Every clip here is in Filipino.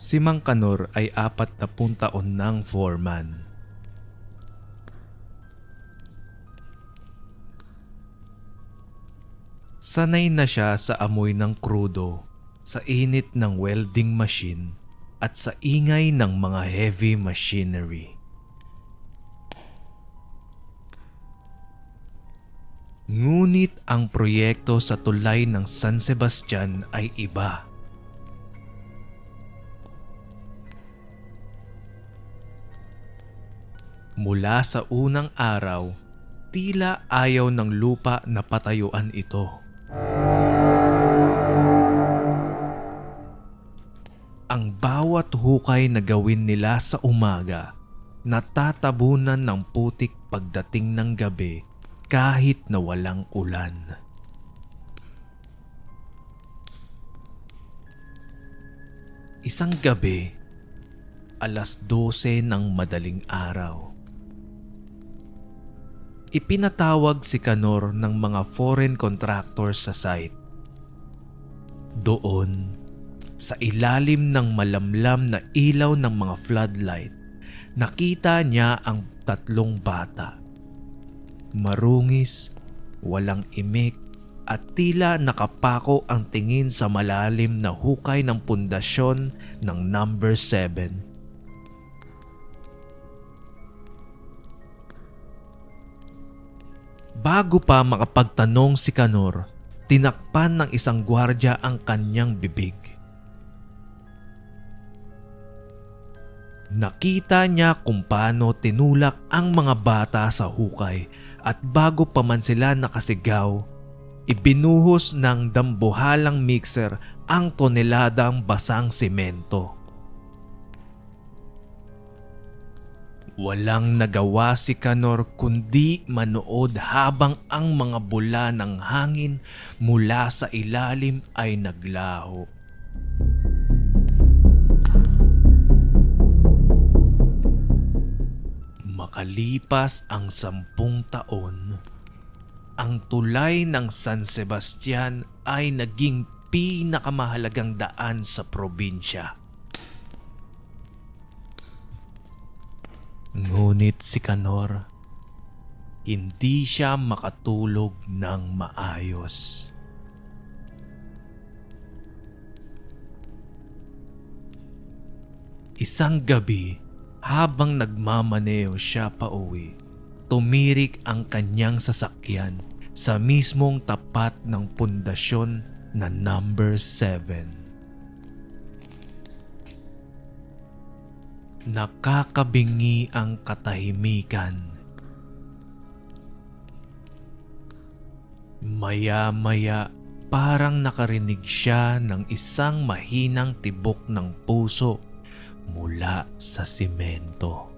Si Mang Kanor ay 40 taon ng foreman. Sanay na siya sa amoy ng krudo, sa init ng welding machine at sa ingay ng mga heavy machinery. Ngunit ang proyekto sa tulay ng San Sebastian ay iba. Mula sa unang araw, tila ayaw ng lupa na patayuan ito. Ang bawat hukay na gawin nila sa umaga, natatabunan ng putik pagdating ng gabi kahit na walang ulan. Isang gabi, 12:00 ng madaling araw. Ipinatawag si Kanor ng mga foreign contractors sa site. Doon, sa ilalim ng malamlam na ilaw ng mga floodlight, nakita niya ang 3 bata. Marungis, walang imik at tila nakapako ang tingin sa malalim na hukay ng pundasyon ng number 7. Bago pa makapagtanong si Kanor, tinakpan ng isang gwardya ang kanyang bibig. Nakita niya kung paano tinulak ang mga bata sa hukay at bago pa man sila nakasigaw, ibinuhos ng dambuhalang mixer ang toneladang basang semento. Walang nagawa si Kanor kundi manood habang ang mga bula ng hangin mula sa ilalim ay naglaho. Makalipas ang 10 taon, ang tulay ng San Sebastian ay naging pinakamahalagang daan sa probinsya. Ngunit si Kanor, hindi siya makatulog ng maayos. Isang gabi, habang nagmamaneo siya pauwi, tumirik ang kanyang sasakyan sa mismong tapat ng pundasyon na number 7. Nakakabingi ang katahimikan. Maya-maya, parang nakarinig siya ng isang mahinang tibok ng puso mula sa simento.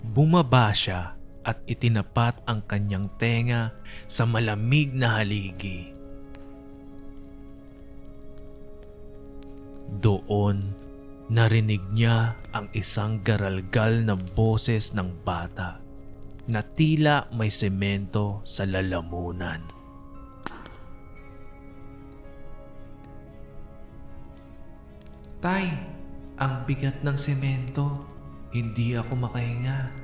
Bumaba siya at itinapat ang kanyang tenga sa malamig na haligi. Doon, narinig niya ang isang garalgal na boses ng bata na tila may semento sa lalamunan. "Tay, ang bigat ng semento. Hindi ako makahinga."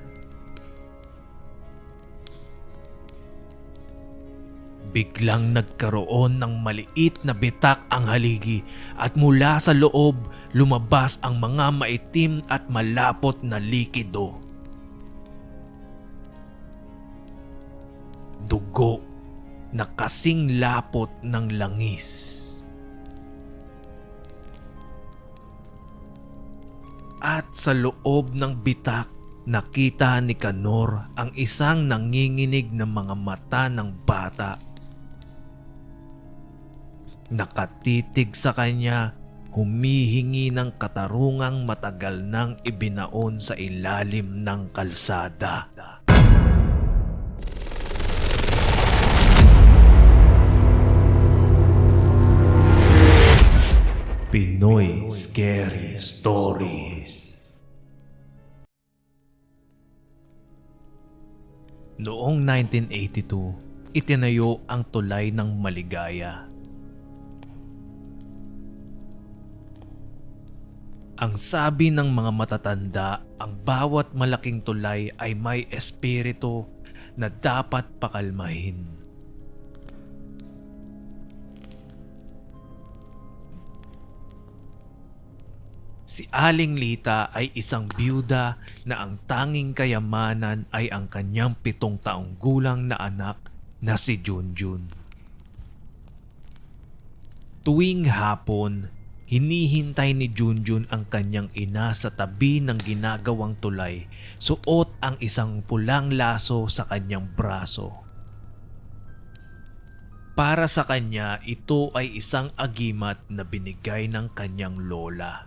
Biglang nagkaroon ng maliit na bitak ang haligi at mula sa loob lumabas ang mga maitim at malapot na likido. Dugo na kasing lapot ng langis. At sa loob ng bitak, nakita ni Kanor ang isang nanginginig na mga mata ng bata. Nakatitig sa kanya, humihingi ng katarungang matagal nang ibinaon sa ilalim ng kalsada. Pinoy Scary Stories. Noong 1982, itinayo ang tulay ng Maligaya. Ang sabi ng mga matatanda, ang bawat malaking tulay ay may espiritu na dapat pakalmahin. Si Aling Lita ay isang byuda na ang tanging kayamanan ay ang kanyang 7 taong gulang na anak na si Junjun. Tuwing hapon, hinihintay ni Junjun ang kanyang ina sa tabi ng ginagawang tulay, suot ang isang pulang laso sa kanyang braso. Para sa kanya, ito ay isang agimat na binigay ng kanyang lola.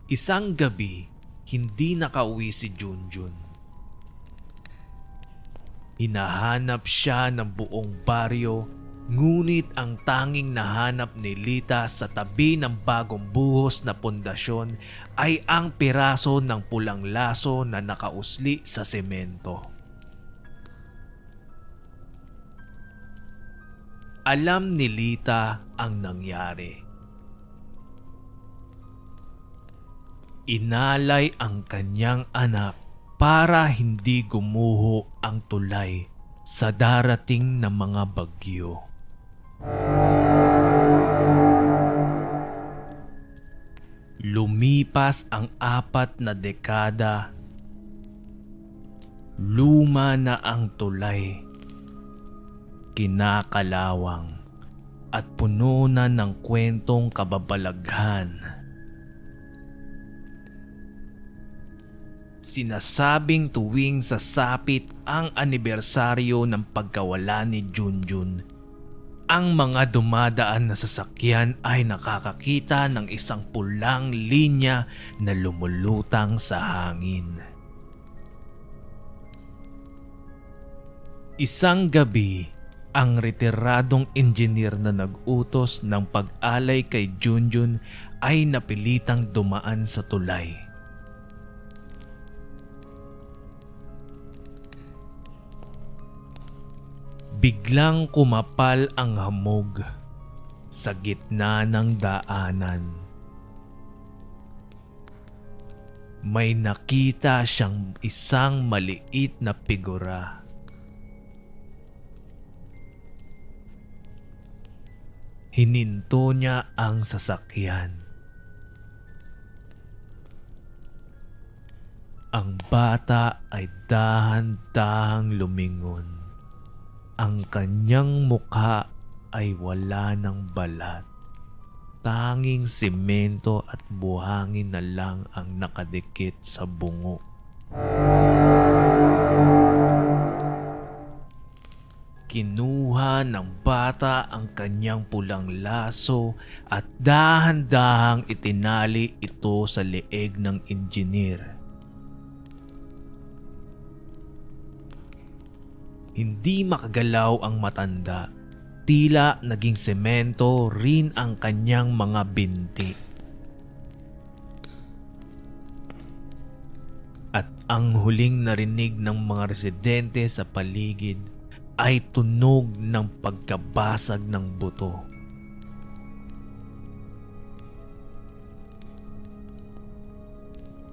Isang gabi, hindi nakauwi si Junjun. Hinahanap siya ng buong baryo, ngunit ang tanging nahanap ni Lita sa tabi ng bagong buhos na pundasyon ay ang piraso ng pulang laso na nakausli sa semento. Alam ni Lita ang nangyari. Inalay ang kanyang anak para hindi gumuho ang tulay sa darating na mga bagyo. Lumipas ang 4 na dekada. Luma na ang tulay. Kinakalawang at puno na ng kwentong kababalaghan. Sinasabing tuwing sasapit ang anibersaryo ng pagkawala ni Junjun, ang mga dumadaan na sasakyan ay nakakakita ng isang pulang linya na lumulutang sa hangin. Isang gabi, ang retiradong engineer na nag-utos ng pag-alay kay Junjun ay napilitang dumaan sa tulay. Biglang kumapal ang hamog sa gitna ng daanan. May nakita siyang isang maliit na figura. Hininto niya ang sasakyan. Ang bata ay dahan-dahang lumingon. Ang kanyang mukha ay wala ng balat. Tanging simento at buhangin na lang ang nakadikit sa bungo. Kinuha ng bata ang kanyang pulang laso at dahan-dahang itinali ito sa leeg ng engineer. Hindi makagalaw ang matanda. Tila naging semento rin ang kanyang mga binti. At ang huling narinig ng mga residente sa paligid ay tunog ng pagkabasag ng buto.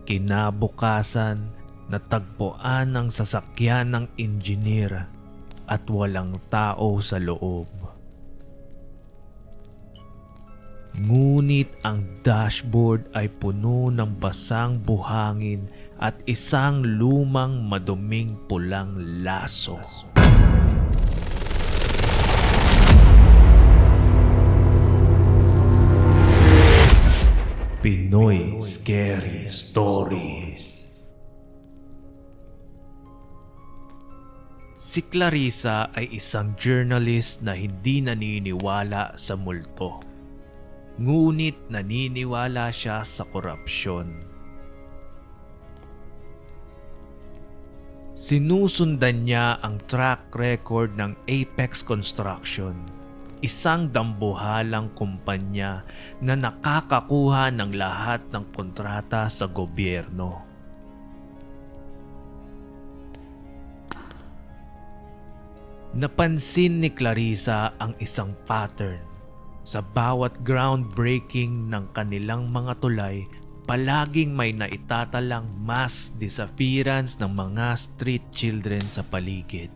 Kinabukasan, natagpuan ang sasakyan ng engineer at walang tao sa loob. Ngunit ang dashboard ay puno ng basang buhangin at isang lumang maduming pulang laso. Pinoy Scary Stories. Si Clarissa ay isang journalist na hindi naniniwala sa multo. Ngunit naniniwala siya sa korupsyon. Sinusundan niya ang track record ng Apex Construction, isang dambuhalang kumpanya na nakakakuha ng lahat ng kontrata sa gobyerno. Napansin ni Clarissa ang isang pattern. Sa bawat groundbreaking ng kanilang mga tulay, palaging may naitatalang mass disappearance ng mga street children sa paligid.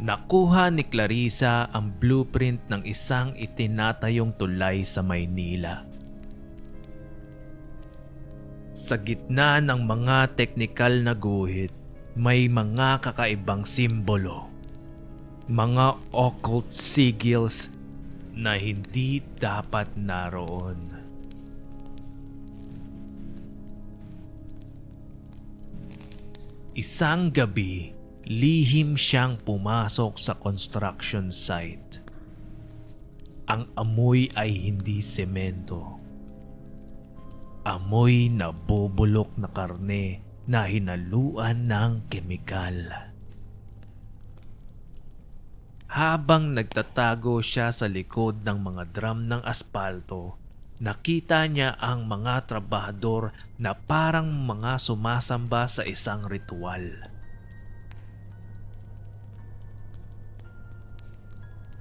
Nakuha ni Clarissa ang blueprint ng isang itinatayong tulay sa Maynila. Sa gitna ng mga teknikal na guhit, may mga kakaibang simbolo, mga occult sigils na hindi dapat naroon. Isang gabi, lihim siyang pumasok sa construction site. Ang amoy ay hindi semento. Amoy na bubulok na karne na hinaluan ng kemikal. Habang nagtatago siya sa likod ng mga drum ng aspalto, nakita niya ang mga trabahador na parang mga sumasamba sa isang ritual.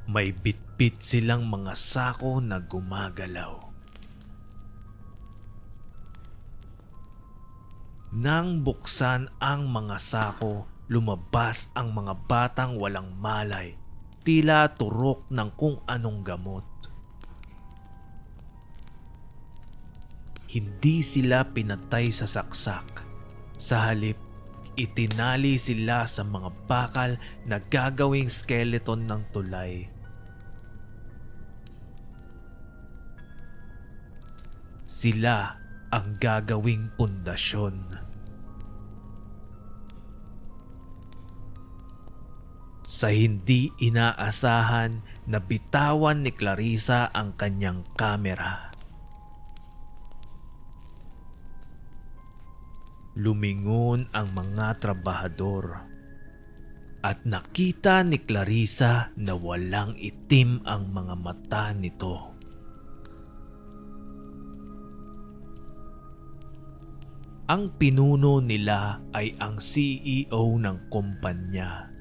May bitbit silang mga sako na gumagalaw. Nang buksan ang mga sako, lumabas ang mga batang walang malay, tila turok ng kung anong gamot. Hindi sila pinatay sa saksak. Sa halip, itinali sila sa mga bakal na gagawing skeleton ng tulay. Sila ang gagawing pundasyon. Sa hindi inaasahan, nabitawan ni Clarissa ang kanyang kamera. Lumingon ang mga trabahador at nakita ni Clarissa na walang itim ang mga mata nito. Ang pinuno nila ay ang CEO ng kumpanya.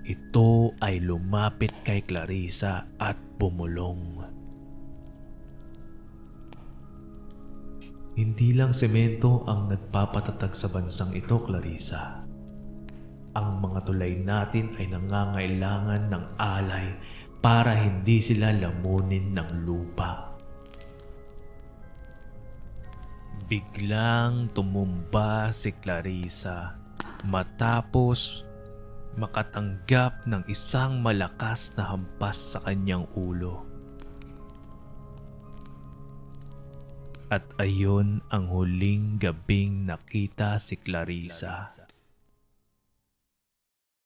Ito ay lumapit kay Clarissa at bumulong. Hindi lang semento ang nagpapatatag sa bansang ito, Clarissa. Ang mga tulay natin ay nangangailangan ng alay para hindi sila lamunin ng lupa. Biglang tumumba si Clarissa matapos makatanggap ng isang malakas na hampas sa kanyang ulo. At ayon ang huling gabing nakita si Clarissa.